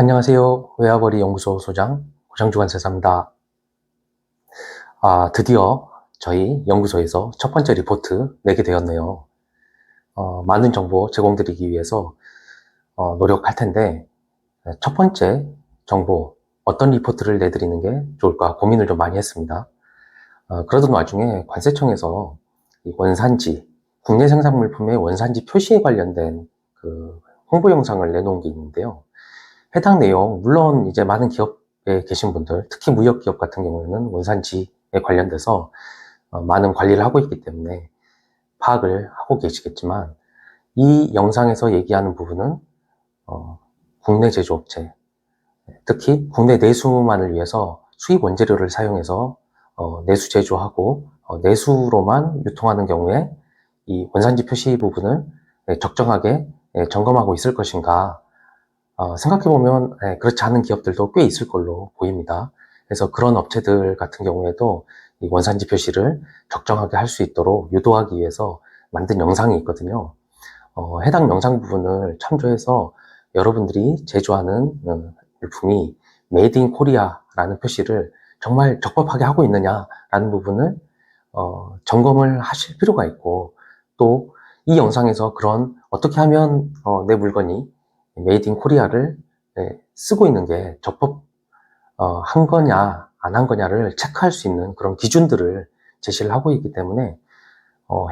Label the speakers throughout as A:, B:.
A: 안녕하세요. 외화벌이 연구소 소장 고장주관세사입니다. 드디어 저희 연구소에서 첫 번째 리포트 내게 되었네요. 많은 정보 제공드리기 위해서 노력할 텐데 첫 번째 정보 어떤 리포트를 내드리는 게 좋을까 고민을 좀 많이 했습니다. 그러던 와중에 관세청에서 이 원산지, 국내 생산 물품의 원산지 표시에 관련된 그 홍보 영상을 내놓은 게 있는데요. 해당 내용, 물론 이제 많은 기업에 계신 분들, 특히 무역기업 같은 경우에는 원산지에 관련돼서 많은 관리를 하고 있기 때문에 파악을 하고 계시겠지만, 이 영상에서 얘기하는 부분은 국내 제조업체, 특히 국내 내수만을 위해서 수입 원재료를 사용해서 내수 제조하고 내수로만 유통하는 경우에 이 원산지 표시 부분을 적정하게 점검하고 있을 것인가, 생각해보면 그렇지 않은 기업들도 꽤 있을 걸로 보입니다. 그래서 그런 업체들 같은 경우에도 이 원산지 표시를 적정하게 할 수 있도록 유도하기 위해서 만든 영상이 있거든요. 해당 영상 부분을 참조해서 여러분들이 제조하는 물품이 메이드 인 코리아라는 표시를 정말 적법하게 하고 있느냐라는 부분을 점검을 하실 필요가 있고, 또 이 영상에서 그런 어떻게 하면 내 물건이 메이드 인 코리아를 쓰고 있는 게 적법한 거냐 안 한 거냐를 체크할 수 있는 그런 기준들을 제시를 하고 있기 때문에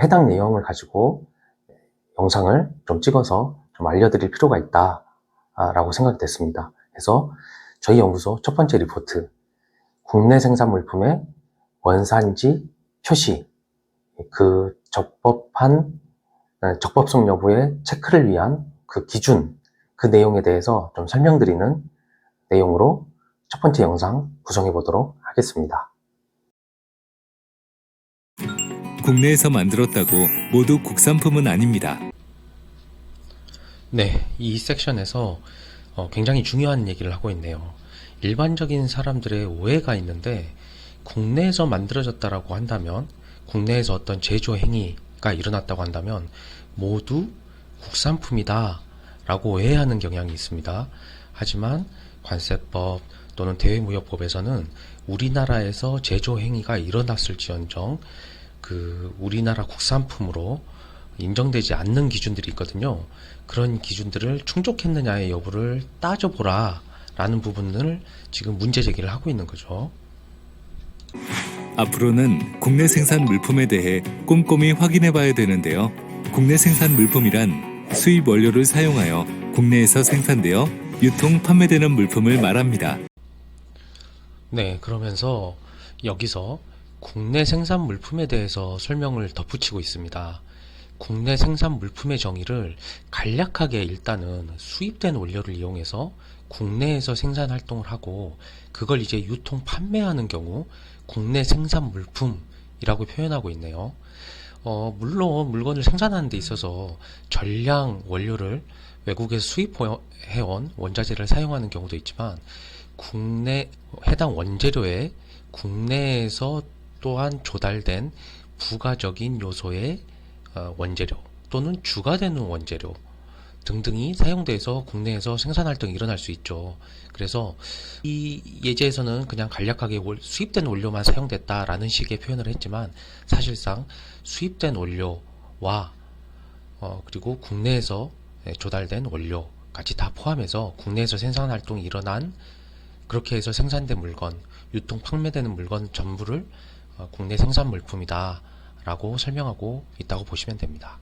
A: 해당 내용을 가지고 영상을 좀 찍어서 좀 알려드릴 필요가 있다라고 생각이 됐습니다. 그래서 저희 연구소 첫 번째 리포트, 국내 생산 물품의 원산지 표시, 그 적법성 여부의 체크를 위한 그 기준, 그 내용에 대해서 좀 설명드리는 내용으로 첫 번째 영상 구성해 보도록 하겠습니다.
B: 국내에서 만들었다고 모두 국산품은 아닙니다.
C: 네, 이 섹션에서 굉장히 중요한 얘기를 하고 있네요. 일반적인 사람들의 오해가 있는데, 국내에서 만들어졌다라고 한다면, 국내에서 어떤 제조 행위가 일어났다고 한다면 모두 국산품이다 라고 오해하는 경향이 있습니다. 하지만 관세법 또는 대외무역법에서는 우리나라에서 제조 행위가 일어났을지언정 그 우리나라 국산품으로 인정되지 않는 기준들이 있거든요. 그런 기준들을 충족했느냐의 여부를 따져보라 라는 부분을 지금 문제 제기를 하고 있는 거죠.
B: 앞으로는 국내 생산 물품에 대해 꼼꼼히 확인해 봐야 되는데요. 국내 생산 물품이란 수입 원료를 사용하여 국내에서 생산되어 유통, 판매되는 물품을 말합니다.
C: 네, 그러면서 여기서 국내 생산 물품에 대해서 설명을 덧붙이고 있습니다. 국내 생산 물품의 정의를 간략하게 일단은 수입된 원료를 이용해서 국내에서 생산 활동을 하고 그걸 이제 유통 판매하는 경우 국내 생산 물품이라고 표현하고 있네요. 물론 물건을 생산하는 데 있어서 전량 원료를 외국에서 수입해온 원자재를 사용하는 경우도 있지만, 국내 해당 원재료에 국내에서 또한 조달된 부가적인 요소의 원재료 또는 주가 되는 원재료 등등이 사용돼서 국내에서 생산 활동이 일어날 수 있죠. 그래서 이 예제에서는 그냥 간략하게 수입된 원료만 사용됐다라는 식의 표현을 했지만, 사실상 수입된 원료와 그리고 국내에서 조달된 원료까지 다 포함해서 국내에서 생산 활동이 일어난, 그렇게 해서 생산된 물건, 유통 판매되는 물건 전부를 국내 생산 물품이다 라고 설명하고 있다고 보시면 됩니다.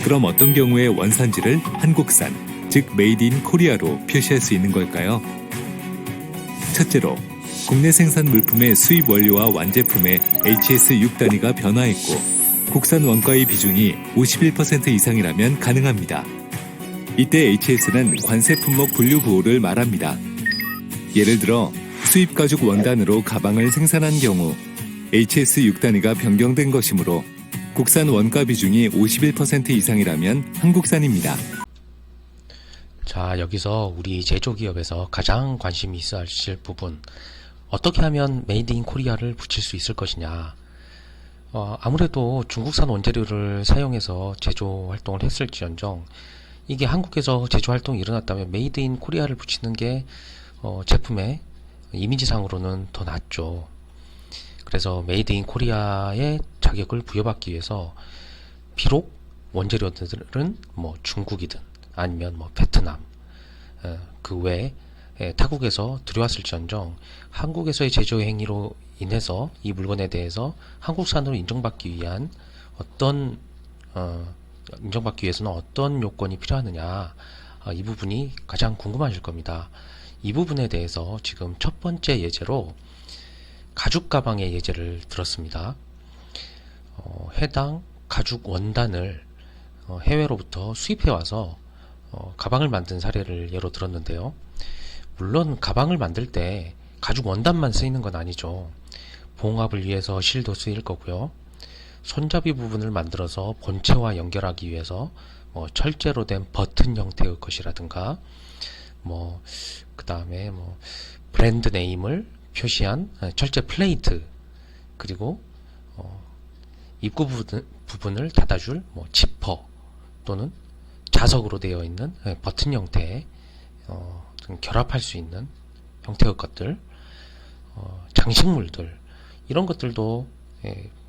B: 그럼 어떤 경우에 원산지를 한국산, 즉 메이드 인 코리아로 표시할 수 있는 걸까요? 첫째로, 국내 생산 물품의 수입 원료와 완제품의 HS 6단위가 변화했고 국산 원가의 비중이 51% 이상이라면 가능합니다. 이때 HS는 관세 품목 분류 보호를 말합니다. 예를 들어 수입 가죽 원단으로 가방을 생산한 경우 HS 6단위가 변경된 것이므로 국산 원가 비중이 51% 이상이라면 한국산입니다.
C: 자, 여기서 우리 제조기업에서 가장 관심이 있어 하실 부분, 어떻게 하면 메이드 인 코리아를 붙일 수 있을 것이냐. 아무래도 중국산 원재료를 사용해서 제조 활동을 했을지언정 이게 한국에서 제조 활동이 일어났다면 메이드 인 코리아를 붙이는 게 제품의 이미지상으로는 더 낫죠. 그래서 메이드 인 코리아의 자격을 부여받기 위해서 비록 원재료들은 뭐 중국이든 아니면 뭐 베트남 그 외에 타국에서 들여왔을지언정 한국에서의 제조 행위로 인해서 이 물건에 대해서 한국산으로 인정받기 위한 인정받기 위해서는 어떤 요건이 필요하느냐, 이 부분이 가장 궁금하실 겁니다. 이 부분에 대해서 지금 첫 번째 예제로 가죽 가방의 예제를 들었습니다. 해당 가죽 원단을 해외로부터 수입해 와서 가방을 만든 사례를 예로 들었는데요. 물론 가방을 만들 때 가죽 원단만 쓰이는 건 아니죠. 봉합을 위해서 실도 쓰일 거고요. 손잡이 부분을 만들어서 본체와 연결하기 위해서 철제로 된 버튼 형태의 것이라든가 그 다음에 브랜드 네임을 표시한 철제 플레이트, 그리고 입구 부분을 닫아줄 지퍼 또는 자석으로 되어 있는 버튼 형태의 결합할 수 있는 형태의 것들, 장식물들, 이런 것들도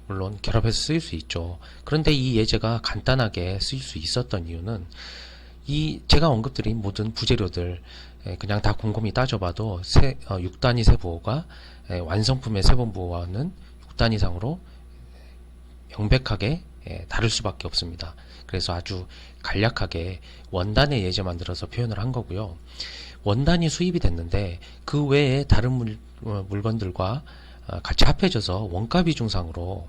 C: 물론 결합해서 쓰일 수 있죠. 그런데 이 예제가 간단하게 쓰일 수 있었던 이유는 제가 언급드린 모든 부재료들 그냥 다 곰곰이 따져봐도 6단위 세부호가 완성품의 세분부호와는 6단 이상으로 명백하게 다를 수밖에 없습니다. 그래서 아주 간략하게 원단의 예제만 들어서 표현을 한 거고요. 원단이 수입이 됐는데 그 외에 다른 물건들과 같이 합해져서 원가 비중상으로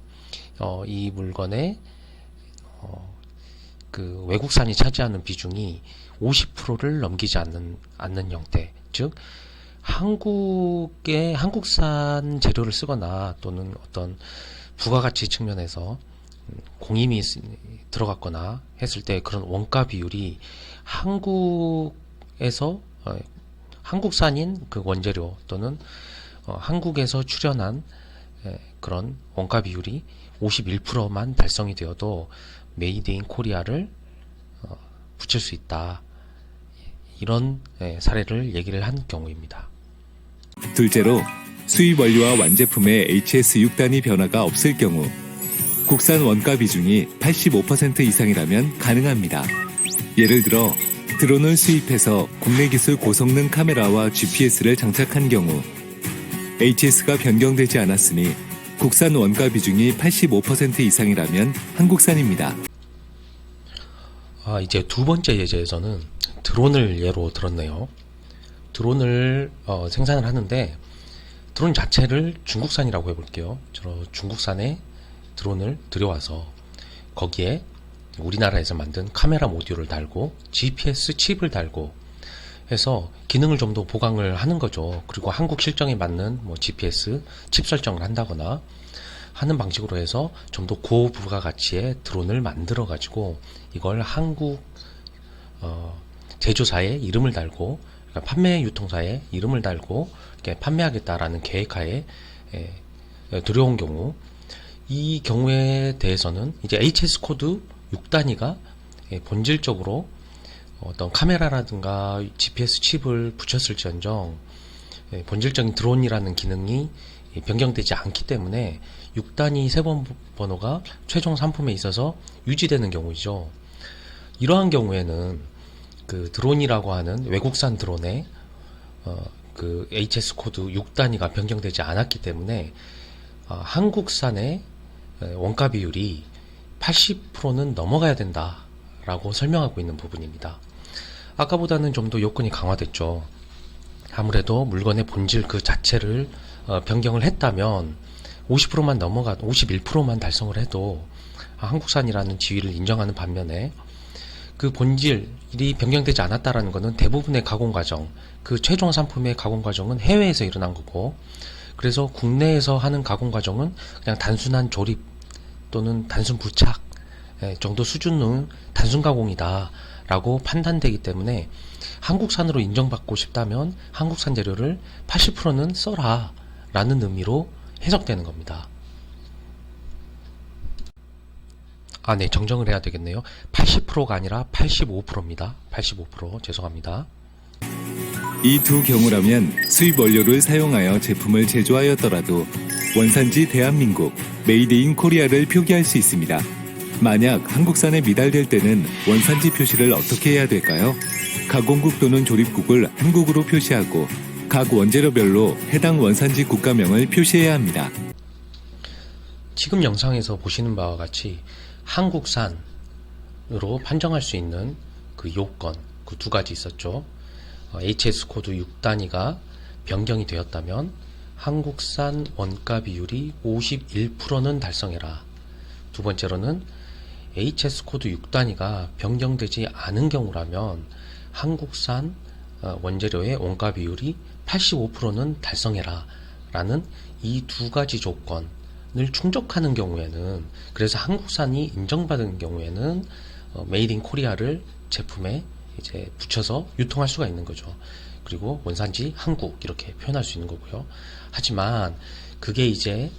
C: 이 물건의 그 외국산이 차지하는 비중이 50%를 넘기지 않는 형태, 즉 한국산 재료를 쓰거나 또는 어떤 부가가치 측면에서 공임이 들어갔거나 했을 때 그런 원가 비율이 한국산인 그 원재료 또는 한국에서 출현한 그런 원가 비율이 51%만 달성이 되어도 메이드 인 코리아를 붙일 수 있다. 이런 사례를 얘기를 한 경우입니다.
B: 둘째로 수입 원료와 완제품의 HS 6단위 변화가 없을 경우 국산 원가 비중이 85% 이상이라면 가능합니다. 예를 들어 드론을 수입해서 국내 기술 고성능 카메라와 GPS를 장착한 경우 HS가 변경되지 않았으니 국산 원가 비중이 85% 이상이라면 한국산입니다.
C: 이제 두 번째 예제에서는 드론을 예로 들었네요. 드론을 생산을 하는데 드론 자체를 중국산이라고 해볼게요. 중국산의 드론을 들여와서 거기에 우리나라에서 만든 카메라 모듈을 달고 GPS 칩을 달고 해서 기능을 좀 더 보강을 하는 거죠. 그리고 한국 실정에 맞는 GPS 칩 설정을 한다거나 하는 방식으로 해서 좀 더 고부가가치의 드론을 만들어 가지고 이걸 한국 제조사의 이름을 달고, 그러니까 판매 유통사의 이름을 달고 이렇게 판매하겠다라는 계획하에 들여온 경우, 이 경우에 대해서는 이제 HS 코드 6단위가 본질적으로 어떤 카메라라든가 GPS 칩을 붙였을지언정 본질적인 드론이라는 기능이 변경되지 않기 때문에 6단위 세번 번호가 최종 상품에 있어서 유지되는 경우이죠. 이러한 경우에는 그 드론이라고 하는 외국산 드론의 그 HS 코드 6단위가 변경되지 않았기 때문에 한국산의 원가 비율이 80%는 넘어가야 된다라고 설명하고 있는 부분입니다. 아까보다는 좀 더 요건이 강화됐죠. 아무래도 물건의 본질 그 자체를 변경을 했다면 50%만 51%만 달성을 해도 한국산이라는 지위를 인정하는 반면에 그 본질이 변경되지 않았다라는 것은 대부분의 가공 과정, 그 최종 상품의 가공 과정은 해외에서 일어난 거고, 그래서 국내에서 하는 가공 과정은 그냥 단순한 조립 또는 단순 부착 정도 수준의 단순 가공이다 라고 판단되기 때문에 한국산으로 인정받고 싶다면 한국산 재료를 80%는 써라 라는 의미로 해석되는 겁니다. 네, 정정을 해야 되겠네요. 80%가 아니라 85%입니다. 85%, 죄송합니다.
B: 이 두 경우라면 수입 원료를 사용하여 제품을 제조하였더라도 원산지 대한민국, 메이드 인 코리아를 표기할 수 있습니다. 만약 한국산에 미달될 때는 원산지 표시를 어떻게 해야 될까요? 가공국 또는 조립국을 한국으로 표시하고 각 원재료별로 해당 원산지 국가명을 표시해야 합니다.
C: 지금 영상에서 보시는 바와 같이 한국산으로 판정할 수 있는 그 요건, 그 두 가지 있었죠. HS 코드 6단위가 변경이 되었다면 한국산 원가 비율이 51%는 달성해라. 두 번째로는 HS 코드 6단위가 변경되지 않은 경우라면 한국산 원재료의 원가 비율이 85%는 달성해라 라는 이 두 가지 조건을 충족하는 경우에는, 그래서 한국산이 인정받은 경우에는 메이드 인 코리아를 제품에 이제 붙여서 유통할 수가 있는 거죠. 그리고 원산지 한국 이렇게 표현할 수 있는 거고요. 하지만 그게 이제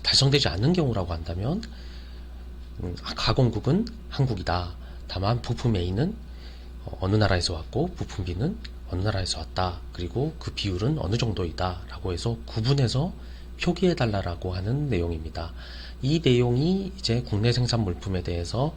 C: 달성되지 않는 경우라고 한다면 가공국은 한국이다. 다만 부품 A는 어느 나라에서 왔고 부품 B는 어느 나라에서 왔다. 그리고 그 비율은 어느 정도이다. 라고 해서 구분해서 표기해 달라고 하는 내용입니다. 이 내용이 이제 국내 생산 물품에 대해서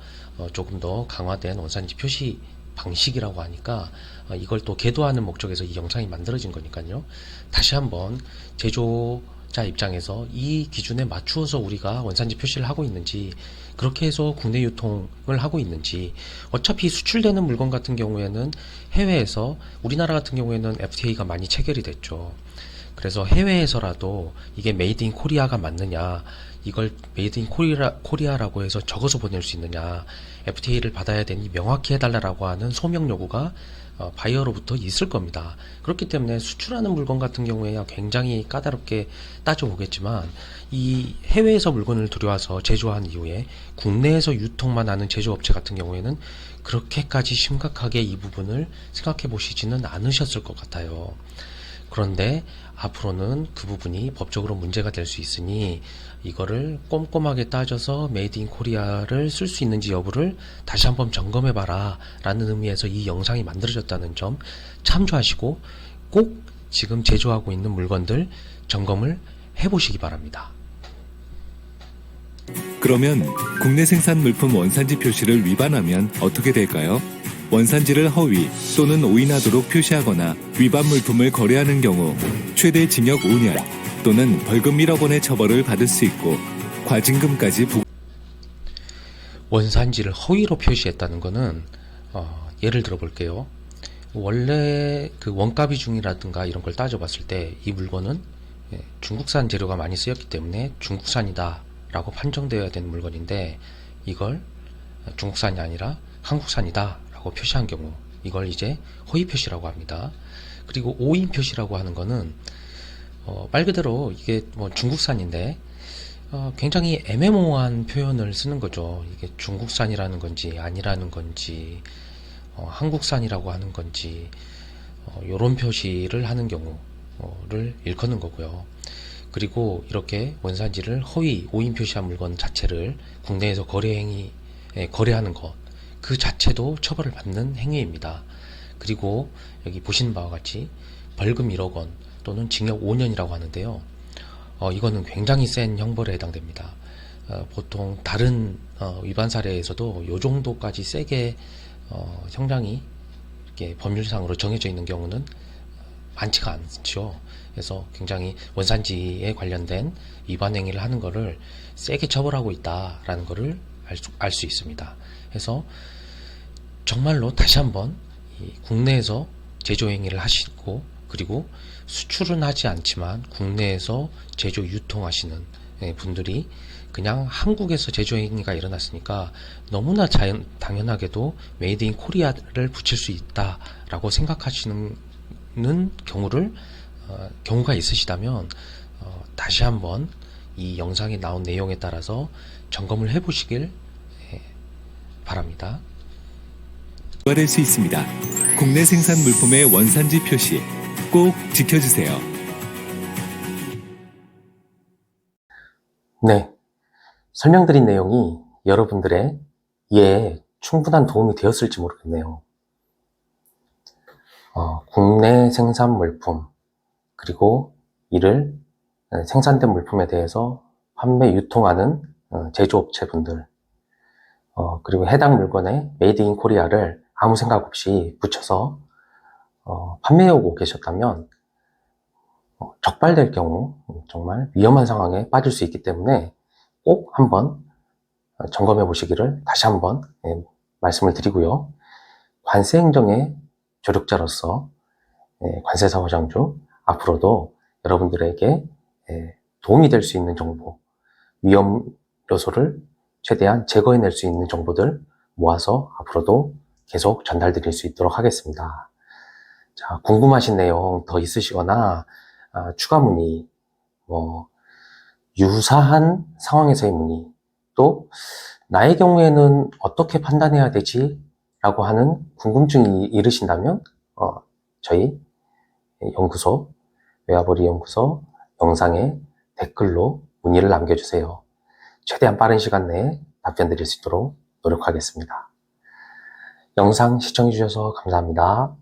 C: 조금 더 강화된 원산지 표시 방식이라고 하니까 이걸 또 계도하는 목적에서 이 영상이 만들어진 거니까요. 다시 한번 제조자 입장에서 이 기준에 맞추어서 우리가 원산지 표시를 하고 있는지, 그렇게 해서 국내 유통을 하고 있는지, 어차피 수출되는 물건 같은 경우에는 해외에서, 우리나라 같은 경우에는 FTA가 많이 체결이 됐죠. 그래서 해외에서라도 이게 메이드 인 코리아가 맞느냐, 이걸 메이드 인 코리아라고 해서 적어서 보낼 수 있느냐, FTA를 받아야 되니 명확히 해달라고 하는 소명 요구가 바이어로부터 있을 겁니다. 그렇기 때문에 수출하는 물건 같은 경우에야 굉장히 까다롭게 따져보겠지만, 이 해외에서 물건을 들여와서 제조한 이후에 국내에서 유통만 하는 제조업체 같은 경우에는 그렇게까지 심각하게 이 부분을 생각해 보시지는 않으셨을 것 같아요. 그런데 앞으로는 그 부분이 법적으로 문제가 될 수 있으니 이거를 꼼꼼하게 따져서 메이드 인 코리아를 쓸 수 있는지 여부를 다시 한번 점검해 봐라 라는 의미에서 이 영상이 만들어졌다는 점 참조하시고 꼭 지금 제조하고 있는 물건들 점검을 해 보시기 바랍니다.
B: 그러면 국내 생산 물품 원산지 표시를 위반하면 어떻게 될까요? 원산지를 허위 또는 오인하도록 표시하거나 위반 물품을 거래하는 경우 최대 징역 5년 또는 벌금 1억 원의 처벌을 받을 수 있고 과징금까지
C: 원산지를 허위로 표시했다는 것은 예를 들어 볼게요. 원래 그 원가 비중이라든가 이런 걸 따져봤을 때 이 물건은 중국산 재료가 많이 쓰였기 때문에 중국산이다 라고 판정되어야 되는 물건인데, 이걸 중국산이 아니라 한국산이다 라고 표시한 경우, 이걸 이제 허위 표시라고 합니다. 그리고 오인 표시라고 하는 거는 말 그대로 이게 뭐 중국산인데 굉장히 애매모호한 표현을 쓰는 거죠. 이게 중국산이라는 건지 아니라는 건지 한국산이라고 하는 건지 요런 표시를 하는 경우를 일컫는 거고요. 그리고 이렇게 원산지를 허위, 오인 표시한 물건 자체를 국내에서 거래하는 것, 그 자체도 처벌을 받는 행위입니다. 그리고 여기 보시는 바와 같이 벌금 1억 원 또는 징역 5년이라고 하는데요. 이거는 굉장히 센 형벌에 해당됩니다. 보통 다른 위반 사례에서도 이 정도까지 세게 형량이 이렇게 법률상으로 정해져 있는 경우는 많지가 않죠. 그래서 굉장히 원산지에 관련된 위반 행위를 하는 것을 세게 처벌하고 있다라는 것을 알 수 있습니다. 그래서 정말로 다시 한번 국내에서 제조 행위를 하시고, 그리고 수출은 하지 않지만 국내에서 제조 유통하시는 분들이 그냥 한국에서 제조 행위가 일어났으니까 너무나 당연하게도 메이드 인 코리아를 붙일 수 있다라고 생각하시는 경우가 있으시다면 다시 한번 이 영상에 나온 내용에 따라서 점검을 해 보시길 바랍니다.
B: 부과될 수 있습니다. 국내 생산 물품의 원산지 표시 꼭 지켜주세요.
A: 네, 설명드린 내용이 여러분들의 이해에 충분한 도움이 되었을지 모르겠네요. 국내 생산 물품, 그리고 이를 생산된 물품에 대해서 판매, 유통하는 제조업체분들, 그리고 해당 물건에 메이드 인 코리아를 아무 생각 없이 붙여서 판매해오고 계셨다면 적발될 경우 정말 위험한 상황에 빠질 수 있기 때문에 꼭 한번 점검해 보시기를 다시 한번 말씀을 드리고요. 관세 행정의 조력자로서 관세사무장주 앞으로도 여러분들에게 도움이 될 수 있는 정보, 위험 요소를 최대한 제거해낼 수 있는 정보들 모아서 앞으로도 계속 전달드릴 수 있도록 하겠습니다. 자, 궁금하신 내용 더 있으시거나 추가 문의, 유사한 상황에서의 문의, 또 나의 경우에는 어떻게 판단해야 되지? 라고 하는 궁금증이 있으신다면 저희 연구소, 외화벌이 연구소 영상에 댓글로 문의를 남겨주세요. 최대한 빠른 시간 내에 답변 드릴 수 있도록 노력하겠습니다. 영상 시청해주셔서 감사합니다.